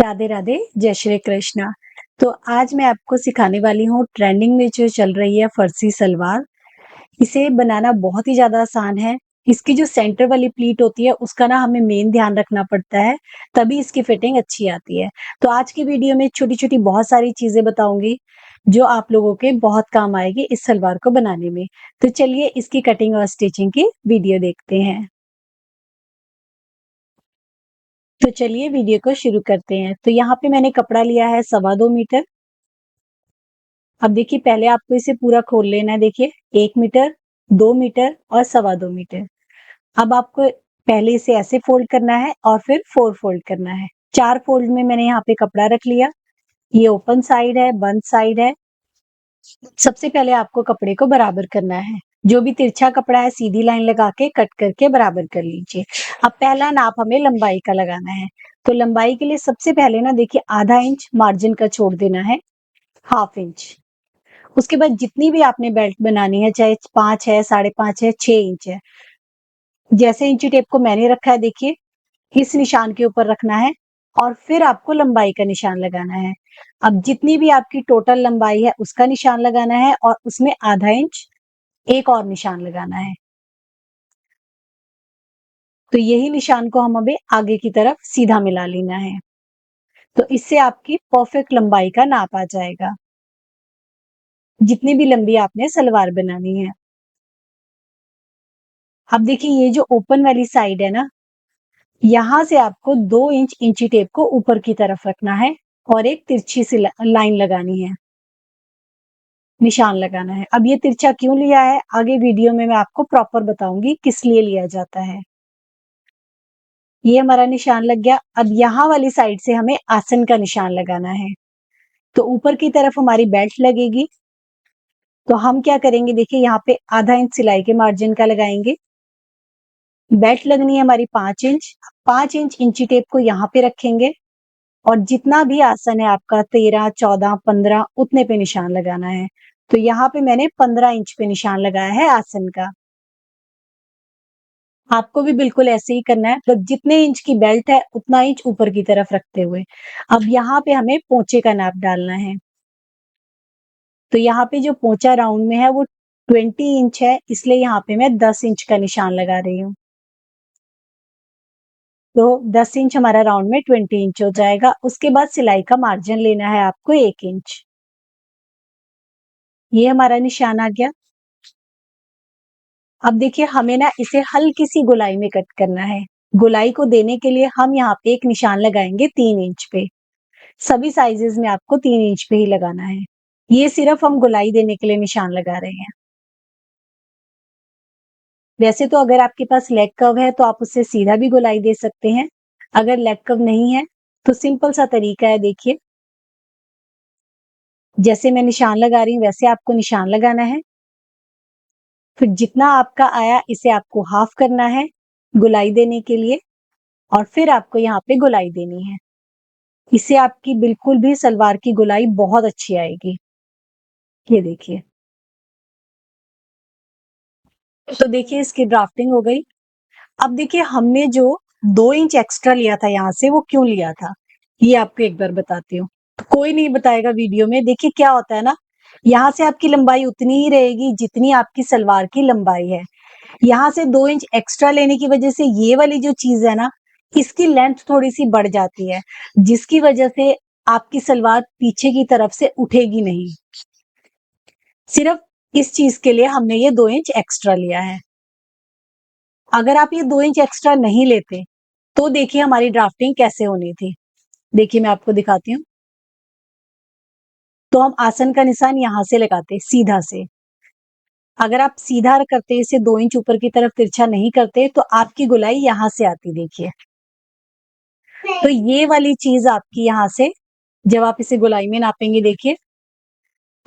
राधे राधे, जय श्री कृष्णा। तो आज मैं आपको सिखाने वाली हूँ ट्रेंडिंग में जो चल रही है फर्सी सलवार। इसे बनाना बहुत ही ज़्यादा आसान है। इसकी जो सेंटर वाली प्लीट होती है उसका ना हमें मेन ध्यान रखना पड़ता है, तभी इसकी फिटिंग अच्छी आती है। तो आज की वीडियो में छोटी-छोटी बहुत सारी चीज़ें बताऊँगी, जो आप लोगों के बहुत काम आएगी इस सलवार को बनाने में। तो चलिए इसकी कटिंग और स्टिचिंग की वीडियो देखते हैं। तो चलिए वीडियो को शुरू करते हैं। तो यहाँ पे मैंने कपड़ा लिया है 2.25 मीटर। अब देखिए पहले आपको इसे पूरा खोल लेना है। देखिए 1 मीटर, 2 मीटर और 2.25 मीटर। अब आपको पहले इसे ऐसे फोल्ड करना है और फिर 4 फोल्ड करना है। 4 फोल्ड में मैंने यहाँ पे कपड़ा रख लिया। ये ओपन साइड है, बंद साइड है। सबसे पहले आपको कपड़े को बराबर करना है। जो भी तिरछा कपड़ा है सीधी लाइन लगा के कट करके बराबर कर लीजिए। अब पहला नाप हमें लंबाई का लगाना है। तो लंबाई के लिए सबसे पहले ना देखिए आधा इंच मार्जिन का छोड़ देना है, हाफ इंच। उसके बाद जितनी भी आपने बेल्ट बनानी है, चाहे 5 है, 5.5 है, 6 इंच है, जैसे इंची टेप को मैंने रखा है देखिए, इस निशान के ऊपर रखना है और फिर आपको लंबाई का निशान लगाना है। अब जितनी भी आपकी टोटल लंबाई है उसका निशान लगाना है और उसमें आधा इंच एक और निशान लगाना है। तो यही निशान को हम अभी आगे की तरफ सीधा मिला लेना है। तो इससे आपकी परफेक्ट लंबाई का नाप आ जाएगा, जितनी भी लंबी आपने सलवार बनानी है। अब देखिए ये जो ओपन वाली साइड है ना, यहाँ से आपको 2 इंच इंची टेप को ऊपर की तरफ रखना है और एक तिरछी सी लाइन लगानी है, निशान लगाना है। अब ये तिरछा क्यों लिया है, आगे वीडियो में मैं आपको प्रॉपर बताऊंगी किस लिए लिया जाता है। ये हमारा निशान लग गया। अब यहाँ वाली साइड से हमें आसन का निशान लगाना है। तो ऊपर की तरफ हमारी बेल्ट लगेगी। तो हम क्या करेंगे, देखिए यहाँ पे आधा इंच सिलाई के मार्जिन का लगाएंगे। बेल्ट लगनी है हमारी 5 इंच। 5 इंच इंची टेप को यहाँ पे रखेंगे और जितना भी आसन है आपका 13, 14, 15 उतने पे निशान लगाना है। तो यहाँ पे मैंने 15 इंच पे निशान लगाया है आसन का। आपको भी बिल्कुल ऐसे ही करना है, तो जितने इंच की बेल्ट है उतना इंच ऊपर की तरफ रखते हुए। अब यहाँ पे हमें पोंचे का नाप डालना है। तो यहाँ पे जो पोंचा राउंड में है वो 20 इंच है, इसलिए यहाँ पे मैं 10 इंच का निशान लगा रही हूँ। तो 10 इंच हमारा राउंड में 20 इंच हो जाएगा। उसके बाद सिलाई का मार्जिन लेना है आपको 1 इंच। ये हमारा निशान आ गया। अब देखिए हमें ना इसे हल्की सी गोलाई में कट करना है। गोलाई को देने के लिए हम यहाँ पे एक निशान लगाएंगे 3 इंच पे। सभी साइजेस में आपको 3 इंच पे ही लगाना है। ये सिर्फ हम गोलाई देने के लिए निशान लगा रहे हैं। वैसे तो अगर आपके पास लेग कर्व है तो आप उससे सीधा भी गोलाई दे सकते हैं। अगर लेग कर्व नहीं है तो सिंपल सा तरीका है, देखिए जैसे मैं निशान लगा रही हूँ वैसे आपको निशान लगाना है। फिर जितना आपका आया इसे आपको हाफ करना है गोलाई देने के लिए और फिर आपको यहाँ पे गोलाई देनी है। इससे आपकी बिल्कुल भी सलवार की गोलाई बहुत अच्छी आएगी। ये देखिए। तो देखिए इसकी ड्राफ्टिंग हो गई। अब देखिए हमने जो 2 इंच एक्स्ट्रा लिया था यहाँ से, वो क्यों लिया था, ये आपको एक बार बताती हूँ। तो कोई नहीं बताएगा वीडियो में। देखिए क्या होता है ना, यहाँ से आपकी लंबाई उतनी ही रहेगी जितनी आपकी सलवार की लंबाई है। यहाँ से 2 इंच एक्स्ट्रा लेने की वजह से ये वाली जो चीज है ना, इसकी लेंथ थोड़ी सी बढ़ जाती है, जिसकी वजह से आपकी सलवार पीछे की तरफ से उठेगी नहीं। सिर्फ इस चीज के लिए हमने ये 2 इंच एक्स्ट्रा लिया है। अगर आप ये 2 इंच एक्स्ट्रा नहीं लेते तो देखिए हमारी ड्राफ्टिंग कैसे होनी थी। देखिए मैं आपको दिखाती हूँ। तो हम आसन का निशान यहाँ से लगाते सीधा से। अगर आप सीधा करते, इसे 2 इंच ऊपर की तरफ तिरछा नहीं करते, तो आपकी गोलाई यहाँ से आती, देखिए। तो ये वाली चीज आपकी यहाँ से जब आप इसे गोलाई में नापेंगे, देखिए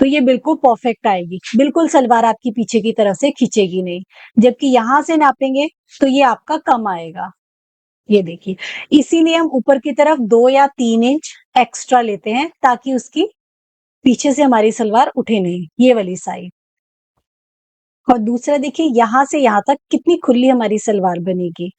तो ये बिल्कुल परफेक्ट आएगी। बिल्कुल सलवार आपकी पीछे की तरफ से खींचेगी नहीं। जबकि यहाँ से नापेंगे तो ये आपका कम आएगा। ये देखिए, इसीलिए हम ऊपर की तरफ 2 या 3 इंच एक्स्ट्रा लेते हैं ताकि उसकी पीछे से हमारी सलवार उठे नहीं, ये वाली साइड। और दूसरा देखिए यहाँ से यहाँ तक कितनी खुली हमारी सलवार बनेगी।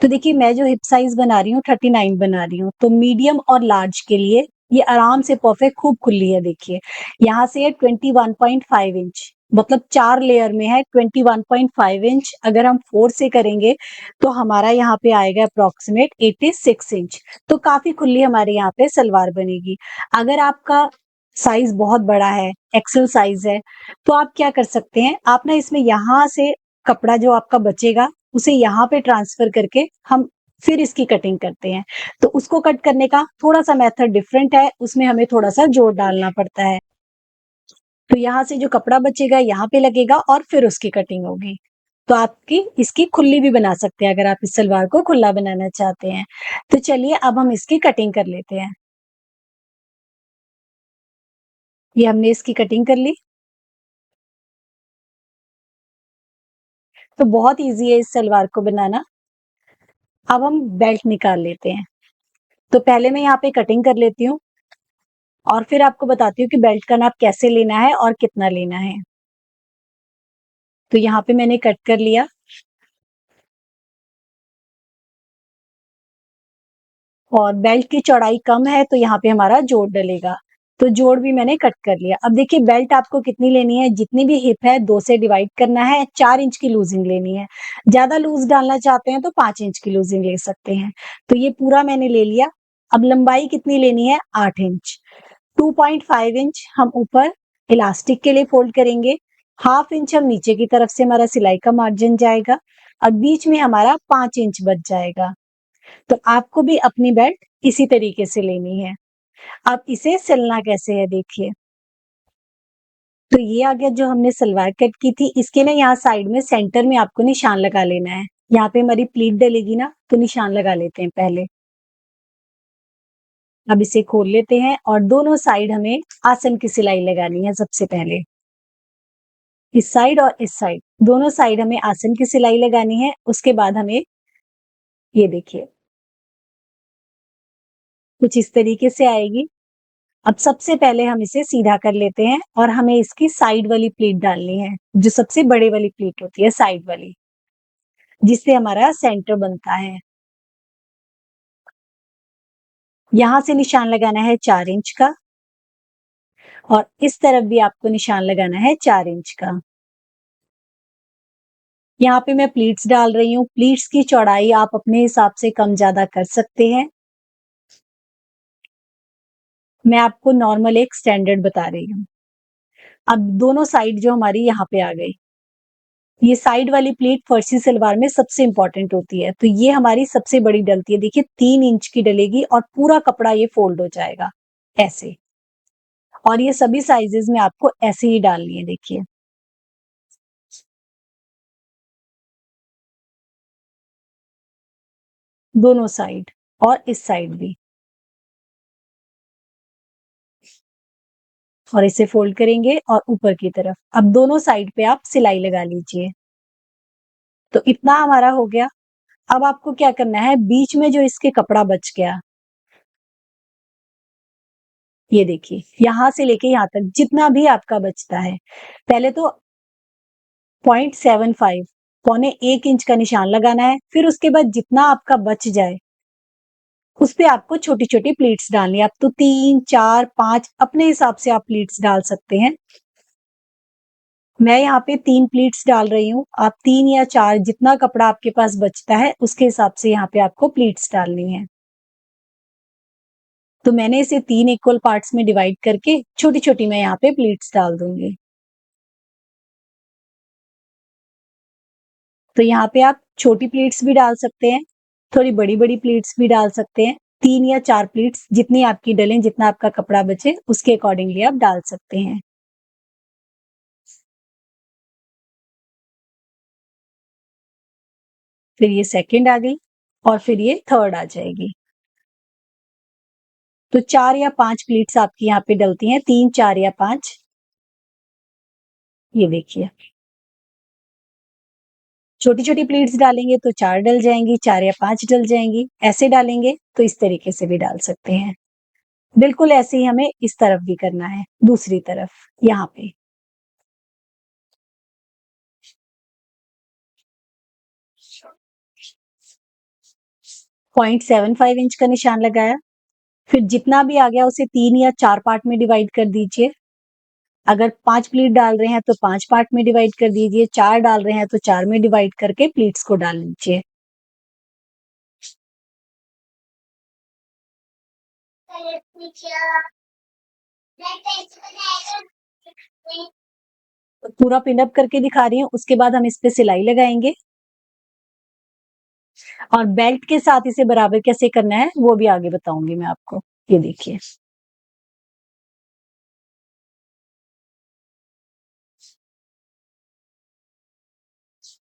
तो देखिए मैं जो हिप साइज़ बना रही हूँ 39 बना रही हूँ, तो मीडियम और लार्ज के लिए ये आराम से परफेक्ट खूब खुली है देखिए। यहाँ से है 21.5 इंच, मतलब 4 लेयर में है 21.5 इंच। अगर हम 4 से करेंगे तो हमारा यहाँ पे आएगा अप्रॉक्सिमेट 86 इंच। तो काफ़ी खुली हमारे यहाँ पे सलवार बनेगी। अगर आपका साइज़ बहुत बड़ा है, एक्सेल साइज़ है, तो आप क्या कर सकते हैं, आप ना इसमें यहाँ से कपड़ा जो आपका बचेगा, उसे यहाँ पे ट्रांसफर करके हम फिर इसकी कटिंग करते हैं। तो उसको कट करने का थोड़ा-सा मेथड डिफरेंट है, उसमें हमें थोड़ा-सा जोर डालना पड़ता है। तो यहाँ से जो कपड़ा बचेगा यहाँ पे लगेगा और फिर उसकी कटिंग होगी। तो आपकी इसकी खुली भी बना सकते हैं अगर आप इस सलवार को खुला बनाना चाहते हैं। तो चलिए अब हम इसकी कटिंग कर लेते हैं। ये हमने इसकी कटिंग कर ली। तो बहुत ईज़ी है इस सलवार को बनाना। अब हम बेल्ट निकाल लेते हैं। तो पहले मैं यहाँ पे कटिंग कर लेती हूँ और फिर आपको बताती हूँ कि बेल्ट का नाप कैसे लेना है और कितना लेना है। तो यहाँ पे मैंने कट कर लिया और बेल्ट की चौड़ाई कम है तो यहाँ पे हमारा जोड़ डलेगा। तो जोड़ भी मैंने कट कर लिया। अब देखिए बेल्ट आपको कितनी लेनी है, जितनी भी हिप है 2 से डिवाइड करना है, 4 इंच की लूज़िंग लेनी है। ज़्यादा लूज़ डालना चाहते हैं तो 5 इंच की लूज़िंग ले सकते हैं। तो ये पूरा मैंने ले लिया। अब लंबाई कितनी लेनी है, 8 इंच। 2.5 इंच हम ऊपर इलास्टिक के लिए फोल्ड करेंगे, हाफ इंच हम नीचे की तरफ से हमारा सिलाई का मार्जिन जाएगा और बीच में हमारा 5 इंच बच जाएगा। तो आपको भी अपनी बेल्ट इसी तरीके से लेनी है। अब इसे सिलना कैसे है देखिए। तो ये आ गया जो हमने सलवार कट की थी, इसके ना यहाँ साइड में सेंटर में आपको निशान लगा लेना है। यहाँ पे हमारी प्लीट डलेगी ना, तो निशान लगा लेते हैं पहले। अब इसे खोल लेते हैं और दोनों साइड हमें आसन की सिलाई लगानी है सबसे पहले। इस साइड और इस साइड, दोनों साइड हमें आसन की सिलाई लगानी है। उसके बाद हमें ये देखिए, कुछ इस तरीके से आएगी। अब सबसे पहले हम इसे सीधा कर लेते हैं और हमें इसकी साइड वाली प्लीट डालनी है, जो सबसे बड़े वाली प्लीट होती है साइड वाली, जिससे हमारा सेंटर बनता है। यहाँ से निशान लगाना है 4 इंच का और इस तरफ भी आपको निशान लगाना है 4 इंच का। यहाँ पे मैं प्लीट्स डाल रही हूँ। प्लीट्स की चौड़ाई आप अपने हिसाब से कम ज़्यादा कर सकते हैं। मैं आपको नॉर्मल एक स्टैंडर्ड बता रही हूँ। अब दोनों साइड जो हमारी यहाँ पे आ गई। ये साइड वाली प्लीट फर्सी सलवार में सबसे इम्पोर्टेंट होती है। तो ये हमारी सबसे बड़ी डलती है। देखिए 3 इंच की डलेगी और पूरा कपड़ा ये फोल्ड हो जाएगा, ऐसे। और ये सभी साइज़ेज़ में आपको ऐसे ही डालनी है देखिए। दोनों साइड और इस साइड भी। और इसे फोल्ड करेंगे और ऊपर की तरफ। अब दोनों साइड पे आप सिलाई लगा लीजिए। तो इतना हमारा हो गया। अब आपको क्या करना है, बीच में जो इसके कपड़ा बच गया, ये देखिए, यहाँ से लेके यहाँ तक जितना भी आपका बचता है, पहले तो 0.75 पौने 1 इंच का निशान लगाना है, फिर उसके बाद जितना आपका बच जाए, उस पे आपको छोटी-छोटी प्लीट्स डालनी है। अब तो 3, 4, 5 अपने हिसाब से आप प्लीट्स डाल सकते हैं। मैं यहाँ पे 3 प्लीट्स डाल रही हूँ। आप 3 या 4 जितना कपड़ा आपके पास बचता है, उसके हिसाब से यहाँ पे आपको प्लीट्स डालनी है। तो मैंने इसे 3 इक्वल पार्ट्स में डिवाइड करके छोटी-छोटी मैं यहाँ पे प्लीट्स डाल दूँगी। तो यहाँ पे आप छोटी प्लेट्स भी डाल सकते हैं, थोड़ी बड़ी-बड़ी प्लेट्स भी डाल सकते हैं। 3 या 4 प्लेट्स जितनी आपकी डलें, जितना आपका कपड़ा बचे, उसके अकॉर्डिंगली आप डाल सकते हैं। फिर ये सेकंड आ गई और फिर ये थर्ड आ जाएगी। तो 4 या 5 प्लेट्स आपकी यहाँ पे डलती हैं, 3, 4 या 5। ये देखिए। छोटी-छोटी प्लेट्स डालेंगे तो 4 डल जाएँगी, 4 या 5 डल जाएँगी। ऐसे डालेंगे तो इस तरीके से भी डाल सकते हैं। बिल्कुल ऐसे ही हमें इस तरफ भी करना है, दूसरी तरफ, यहाँ पे। 0.75 इंच का निशान लगाया। फिर जितना भी आ गया उसे 3 या 4 पार्ट में डिवाइड कर दीजिए। अगर 5 प्लीट डाल रहे हैं तो 5 पार्ट में डिवाइड कर दीजिए, 4 डाल रहे हैं तो 4 में डिवाइड करके प्लीट्स को डाल लीजिए। पूरा पिन अप करके दिखा रही हूँ, उसके बाद हम इस पे सिलाई लगाएंगे और बेल्ट के साथ इसे बराबर कैसे करना है वो भी आगे बताऊंगी मैं आपको। ये देखिए,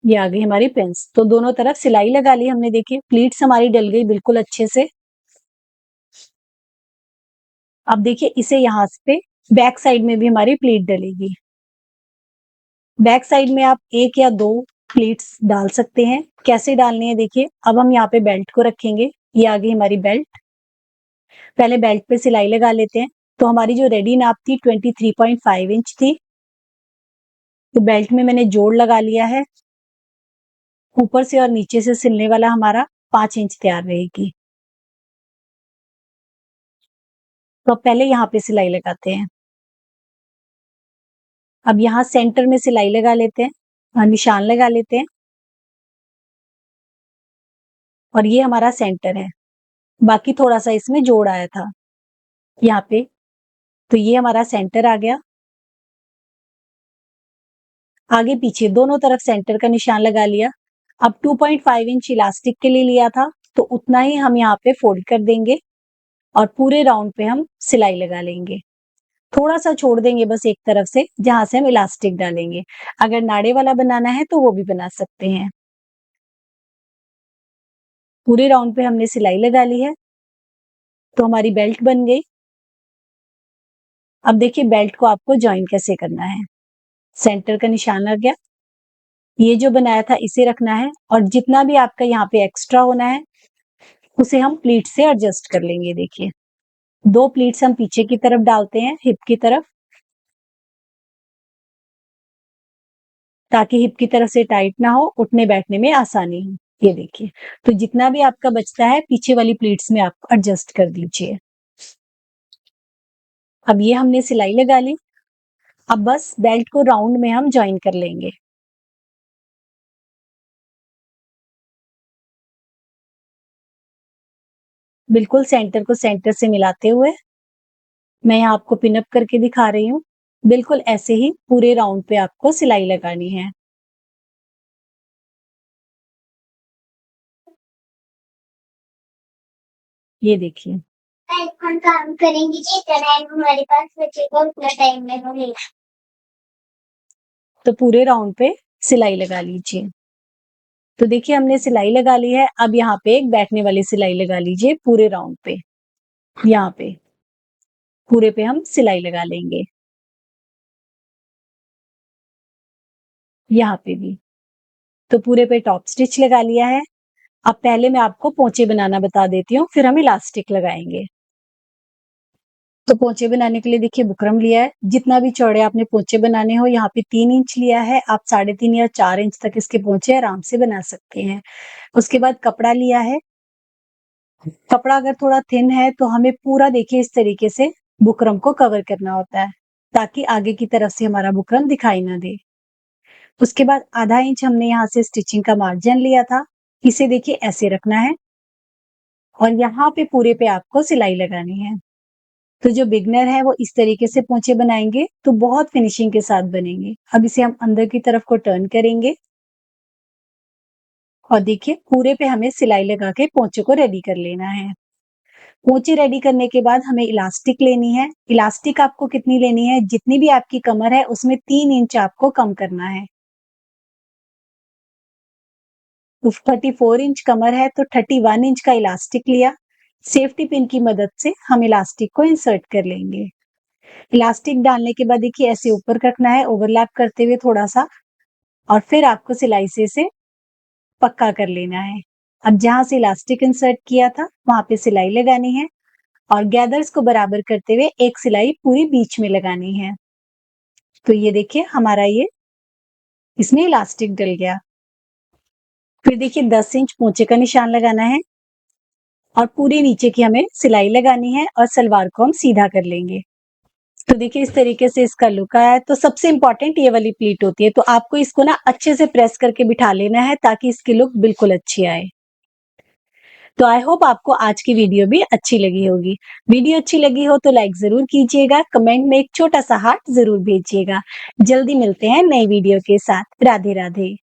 ये आ गई हमारी पिंस। तो दोनों तरफ सिलाई लगा ली हमने, देखिए प्लीट्स हमारी डल गई बिल्कुल अच्छे से। अब देखिए इसे यहाँ पे बैक साइड में भी हमारी प्लीट डलेगी। बैक साइड में आप 1 या 2 प्लीट्स डाल सकते हैं। कैसे डालनी है देखिए, अब हम यहाँ पे बेल्ट को रखेंगे। ये आ गई हमारी बेल्ट। पहले बेल्ट पे सिलाई लगा लेते हैं। तो हमारी जो रेडी नाप थी 23.5 इंच थी, तो बेल्ट में मैंने जोड़ लगा लिया है। ऊपर से और नीचे से सिलने वाला हमारा 5 इंच तैयार रहेगी। तो पहले यहाँ पे सिलाई लगाते हैं। अब यहाँ सेंटर में सिलाई लगा लेते हैं और निशान लगा लेते हैं और ये हमारा सेंटर है। बाकी थोड़ा सा इसमें जोड़ आया था यहाँ पे, तो ये हमारा सेंटर आ गया। आगे पीछे दोनों तरफ सेंटर का निशान लगा लिया। अब 2.5 इंच इलास्टिक के लिए लिया था, तो उतना ही हम यहाँ पे फोल्ड कर देंगे और पूरे राउंड पे हम सिलाई लगा लेंगे। थोड़ा सा छोड़ देंगे बस एक तरफ से, जहां से हम इलास्टिक डालेंगे। अगर नाड़े वाला बनाना है तो वो भी बना सकते हैं। पूरे राउंड पे हमने सिलाई लगा ली है, तो हमारी बेल्ट बन गई। अब देखिए बेल्ट को आपको ज्वाइन कैसे करना है। सेंटर का निशान आ गया, ये जो बनाया था इसे रखना है और जितना भी आपका यहाँ पे एक्स्ट्रा होना है उसे हम प्लीट से एडजस्ट कर लेंगे। देखिए 2 प्लीट्स हम पीछे की तरफ डालते हैं, हिप की तरफ, ताकि हिप की तरफ से टाइट ना हो, उठने बैठने में आसानी हो। ये देखिए, तो जितना भी आपका बचता है पीछे वाली प्लीट्स में आप एडजस्ट कर दीजिए। अब ये हमने सिलाई लगा ली। अब बस बेल्ट को राउंड में हम ज्वाइन कर लेंगे। बिल्कुल सेंटर को सेंटर से मिलाते हुए मैं यहाँ आपको पिन अप करके दिखा रही हूँ। बिल्कुल ऐसे ही पूरे राउंड पे आपको सिलाई लगानी है। ये देखिए, हम काम करेंगे जितना टाइम हमारे पास बचेगा उतना टाइम में हम लेंगे। तो पूरे राउंड पे सिलाई लगा लीजिए। तो देखिए हमने सिलाई लगा ली है। अब यहाँ पे एक बैठने वाली सिलाई लगा लीजिए पूरे राउंड पे। यहाँ पे पूरे पे हम सिलाई लगा लेंगे, यहाँ पे भी। तो पूरे पे टॉप स्टिच लगा लिया है। अब पहले मैं आपको पोंचे बनाना बता देती हूँ, फिर हम इलास्टिक लगाएंगे। तो पोंचे बनाने के लिए देखिए बुकरम लिया है। जितना भी चौड़े आपने पोंचे बनाने हो, यहाँ पे 3 इंच लिया है। आप 3.5 या 4 इंच तक इसके पोंचे आराम से बना सकते हैं। उसके बाद कपड़ा लिया है। कपड़ा अगर थोड़ा थिन है तो हमें पूरा देखिए इस तरीके से बुकरम को कवर करना होता है, ताकि आगे की तरफ से हमारा बुकरम दिखाई ना दे। उसके बाद आधा इंच हमने यहाँ से स्टिचिंग का मार्जिन लिया था, इसे देखिए ऐसे रखना है और यहाँ पे पूरे पे आपको सिलाई लगानी है। तो जो बिगनर है वो इस तरीके से पोंचे बनाएंगे तो बहुत फिनिशिंग के साथ बनेंगे। अब इसे हम अंदर की तरफ को टर्न करेंगे और देखिए पूरे पे हमें सिलाई लगा के पोंचे को रेडी कर लेना है। पोंचे रेडी करने के बाद हमें इलास्टिक लेनी है। इलास्टिक आपको कितनी लेनी है, जितनी भी आपकी कमर है उसमें 3 इंच आपको कम करना है। तो 34 इंच कमर है तो 31 इंच का इलास्टिक लिया। सेफ्टी पिन की मदद से हम इलास्टिक को इंसर्ट कर लेंगे। इलास्टिक डालने के बाद देखिए ऐसे ऊपर रखना है ओवरलैप करते हुए थोड़ा सा, और फिर आपको सिलाई से इसे पक्का कर लेना है। अब जहां से इलास्टिक इंसर्ट किया था वहां पे सिलाई लगानी है और गैदर्स को बराबर करते हुए एक सिलाई पूरी बीच में लगानी है। तो ये देखिए हमारा ये इसमें इलास्टिक डल गया। फिर देखिए 10 इंच पोंचे का निशान लगाना है। और पूरी नीचे की हमें सिलाई लगानी है और सलवार को हम सीधा कर लेंगे। तो देखिए इस तरीके से इसका लुक आया है। तो सबसे इम्पोर्टेंट ये वाली प्लीट होती है, तो आपको इसको ना अच्छे से प्रेस करके बिठा लेना है ताकि इसकी लुक बिल्कुल अच्छी आए। तो आई होप आपको आज की वीडियो भी अच्छी लगी होगी। वीडियो अच्छी लगी हो तो लाइक ज़रूर कीजिएगा, कमेंट में एक छोटा-सा हार्ट ज़रूर भेजिएगा। जल्दी मिलते हैं नई वीडियो के साथ। राधे-राधे।